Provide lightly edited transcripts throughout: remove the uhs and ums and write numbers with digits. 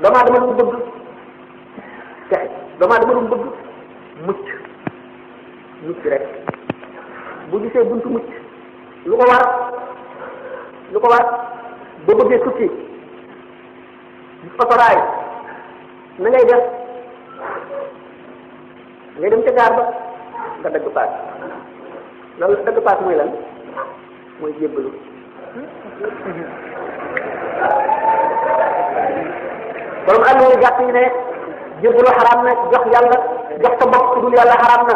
doomu aadama lu mu bëgg texe doomu aadama lu mu bëgg mucc rek bu gisee buntu mucc lu ko war boo bëggee tukki gis otoraay na ngay def ngay dem ca gaar ba nga dagg paas loolu dagg paas mooy lan mooy jébbalu borom àll yu gàtt yi ne jébbalu xaraam na jox yàlla jox sa bopp ku dul yàlla xaraam na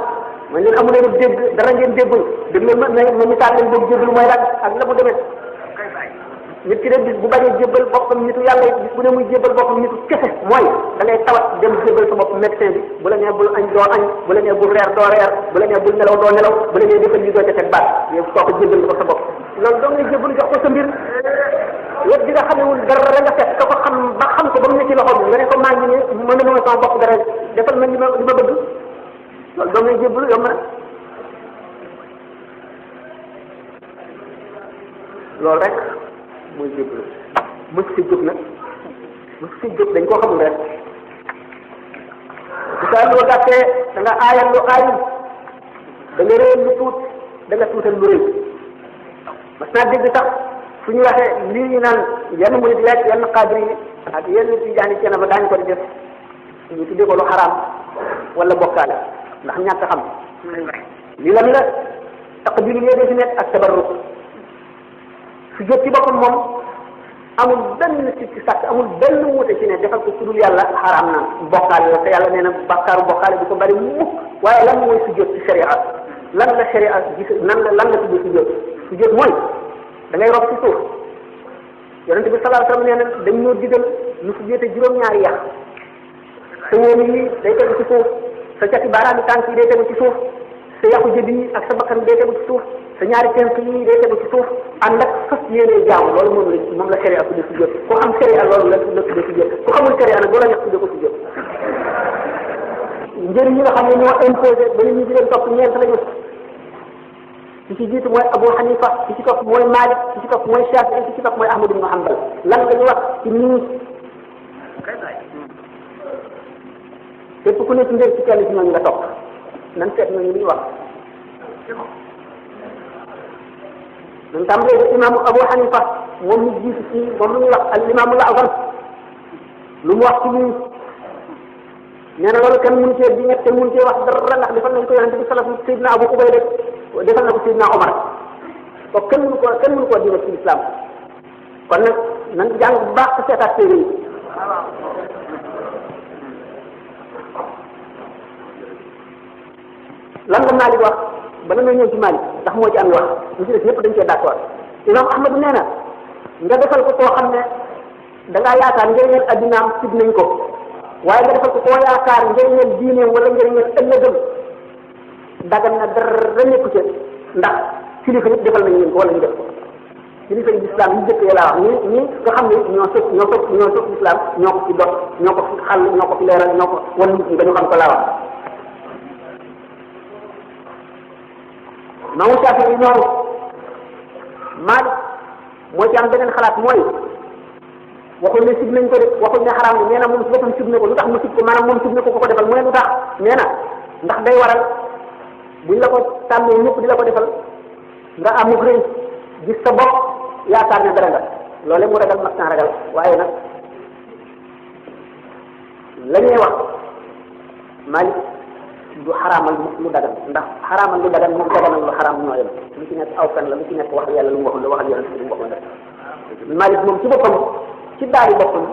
man leen amu leen dégg dara ngeen déggul dégg leen ma misaal leen boobu jébbalu mooy lan ak la mu demee nit ki de bis bu bañee jébbal boppam nitu yàlla bis bu ne muy jébbal boppam nitu kese mooy da ngay tawat dem jébbal sa bopp médecin bi bu la nee bul añ doo añ bu la nee bul reer doo reer bu la nee bul nelaw doo nelaw bu la nee defal li doo ca teg baat yow soo ko jébbal ko sa bopp loolu doo ngay jébbalu jox ko sa mbir yëpp di nga xamewul dara nga fekk ka ko xam ba xam ko ba mu ne ci loxo bi nga ne ko maa ngi ne mën na sama bopp dara defal ma li ma bëgg loolu doo ngay jébbalu yomb na loolu rek mooy jébbalu mës si jóg nag mës si jóg dañ koo xamul rek bu saa loo gàttee da nga aayal lu aayul da nga réel lu tuut da nga tuutal lu rëy mas naa dégg sax fu ñu waxee lii ñu naan yenn murid lekk yenn xaadir yi ak yenn tijaan yi cene ba daañu ko di def ñu tuddee ko lu xaraam wala bokkaale ndax ñàkk xam lii lan la taqbilu yéene si nekk ak tabarruk su jot ci boppam moom amul benn ci sàkk amul benn wuute ci ne defal ko ku dul yàlla xaraam na bokkaale la te yàlla nee na bàkkaaru bokkaale bu ko bari mukk waaye lan mooy su jot ci sharia lan la sharia gis lan la tudd su jot mooy da ngay rob ci suuf yonente bi sallallahu alayhi wasallam nee na dañ ñoo digal ñu su jotee juróom-ñaari yax sa wóom yi day tegu ci suuf sa cati baaraami tànk yi day tegu ci suuf sa yaxu jëbi yi ak sa bakkan day tegu ci suuf sa ñaari tenk yi day tegu ci suuf ànd ak fas yéenee jaamu loolu moom la sharia tudde sujjóot ku xam sharia loolu la tudde sujjóot ku xamul sharia nag loola ñax tudde ko sujjóot njëriñ yi nga xam ne ñoo imposé ba ñu di leen topp ñeent lañu ki ci jiitu mooy Abu Hanifa ki ci topp mooy Malik ki ci topp mooy Shafi'i ki ci topp mooy Ahmad ibn Hanbal lan la ñu wax ci nii képp ku ne ci njëriñ ci kenn ci ñooñu nga topp nan seet ñooñu li ñu wax man tàmbalee ba imaamu Abu Hanifa moom ñu jiitu ci moom lu ñuy wax al imaamul azam lu mu wax ci lii nee na loolu kenn mënu cee di ñett kenn mënu cee wax dara ndax defal nañ ko yonente bi sallallahu alayhi wasallam Seydina Abu Ubayda defal na ko Seydina Omar ko kenn mënu koo diine ci islam kon nag nan jàng bu baax te seetaat téere yi lan la Malik wax bala nga ñëw ci Malik ndax moo ci am wax ñu ci def ñëpp dañ cee d'accord imam Ahmad nee na nga defal ko koo xam ne da ngaa yaakaar njëriñal addinaam sib nañ ko waaye nga defal ko koo yaakaar njëriñal diineem wala njëriñal ëllëgam dagan na dara nekku ci ndax kilifa yëpp defal nañ leen ko wala ñu def ko kilifa yi islam yi jëkk laa wax ñi nga xam ne ñoo sos islam ñoo ko ci dox ñoo ko fi xàll ñoo ko fi leeral ñoo ko wan nit ñi dañu xam ko laa wax maamu Shaafi yi noonu Maalik moo ci am beneen xalaat mooy waxul ne sib nañ ko de waxul ne xaraam ne nee na moom si boppam sib na ko lu tax mu sib ko maanaam moom sib na ko ko defal mu ne lu tax nee na ndax day waral buñ la ko tàmmee ñëpp di la ko defal nga amuk rëy gis sa bopp yaakaar ne dara nga loole mu ragal mas naa ragal waaye nag la ñuy wax Maalik du xaraamal lu dagan ndax xaraamal lu dagan moom daganal lu xaraam ñoo yem lu ci nekk aw fen la lu ci nekk wax yàlla lu mu waxul la waxal yonent lu mu waxul rek Malik moom ci boppam ci daari boppam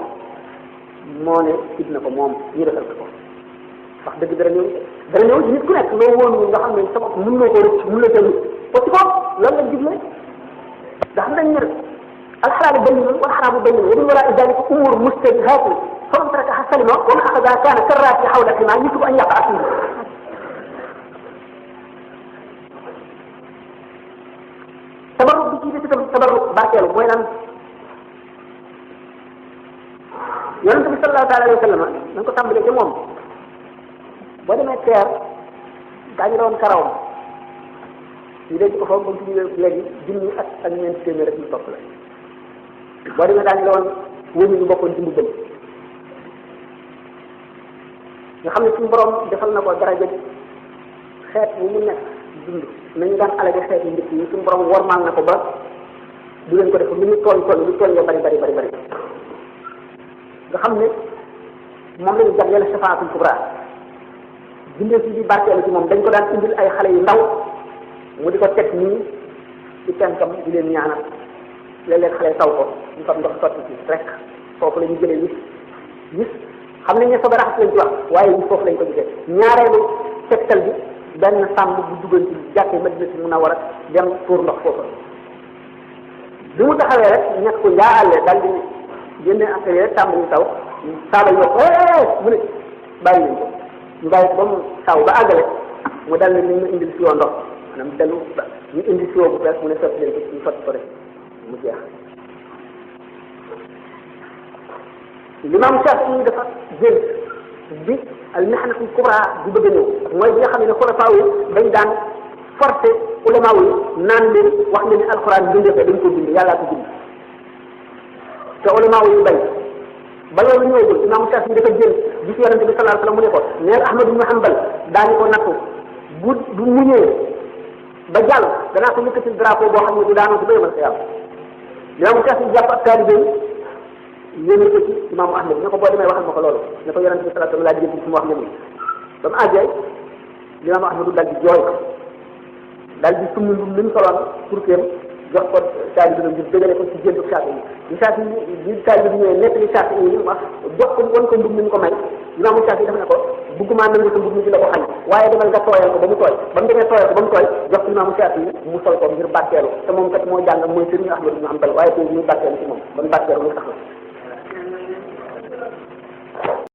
moo ne sib na ko moom ñu defal ko wax dëgg dara ñëw nit ku nekk loo woon nga xam ne sa bopp mën loo ko rëcc mën la jël parce que loolu la digle ndax dañ ne alxalaalu bayyinun wal xaraamu bayyinun wa min waraa'i daalika umuur mushtabihaatun faman tarakahaa salima wa man axadahaa kaana karraaki hawla himaa yuushiku an yaqa'a fiihi tabarruk bi ci des itam tabarruk barkeelu mooy lan yonente bi sallallahu alayhi wa sallam nañ ko tàmbalee ci moom boo demee teer daañu doon karawam ñu denc ko foofu ba mu léegi junni ak ñeenti téeméer rek ñu topp la boo demee daañu doon wëñu ñu bokkoon ci mbubbam nga xam ne suñu borom defal na ko daraja xeet bu mu nekk dund nañu daan alage xeet yi njëkk yi suñu borom wormaal na ko ba du leen ko def lu ñu lu tooñ nga bari nga xam ne moom lañu jagleel shafaatul kubra bindee si bi barkeelu ci moom dañ ko daan indil ay xale yu ndaw mu di ko teg nii ci tenkam di leen ñaanal léeg-léeg xale taw ko ñu fam ndox sotti ci rek foofu la ñu jëlee gis xam nañ ne soba raxas lañ ci wax waaye gis foofu lañ ko gisee ñaareelu tegtal bi benn sàmm bu duggoon ci jàkkee Madinatu Munawwara dem tuur ndox foofu bi mu taxawee rek ñett ko njaaale dal di génne affaire yi rek tàmbali taw saaba yi wax mu ne bàyyi nañ ko ñu bàyyi ko ba mu taw ba àggale mu dal ne ñu indil siwo ndox maanaam dellu ñu indi siwo bu bees mu ne sotti leen ko ñu sotti ko rek mu jeex l'imam Shafi'i dafa jël bi al mihnatul kubra bu bëgg a ñëw mooy bi nga xam ne xulafaa yi dañ daan forcé ulama yi naan leen wax leen ni alxuraan bindee ko dañ ko bind yàllaa ko bind te ulama yi bañ ba loolu ñëwagul imam Shafi'i dafa jël gis yonente bi sallallahu alayhi wasallam mu ne ko neel Ahmad ibn Hanbal daañu ko nattu bu muñee ba jàll danaa ko yëkkatil drapeau boo xam ne du daanoo si ba yemal xiyam imam Shafi'i jàpp ak taalibe yéen ko ci imaamu Ahmad ne ko boo demee waxal ma ko loolu ne ko yonente bi sallallahu alayhi wasallam laa jël ci mu wax ne nii ba mu àggee imaamu Ahmadu dal di jooy ko dal di summi lu mu soloon pour que jox ko taalibe bi ngir dëgale ko ci jëndu Shafi'i yi Shafi'i bi taalibe bi ñëwee nekk li Shafi'i yi wax jox ko wan ko mbub mi ñu ko may imaamu Shafi'i daf ne ko bëgguma nangu sa mbub mi di la ko xañ waaye demal nga tooyal ko ba mu tooy ba mu demee tooyal ko ba mu tooy jox ko imaamu Shafi'i yi mu sol ko ngir barkeelu te moom kat moo jàng mooy sëriñ Ahmad ibn Hanbal waaye tey ñu barkeelu ci moom ba mu barkeelu mu tax la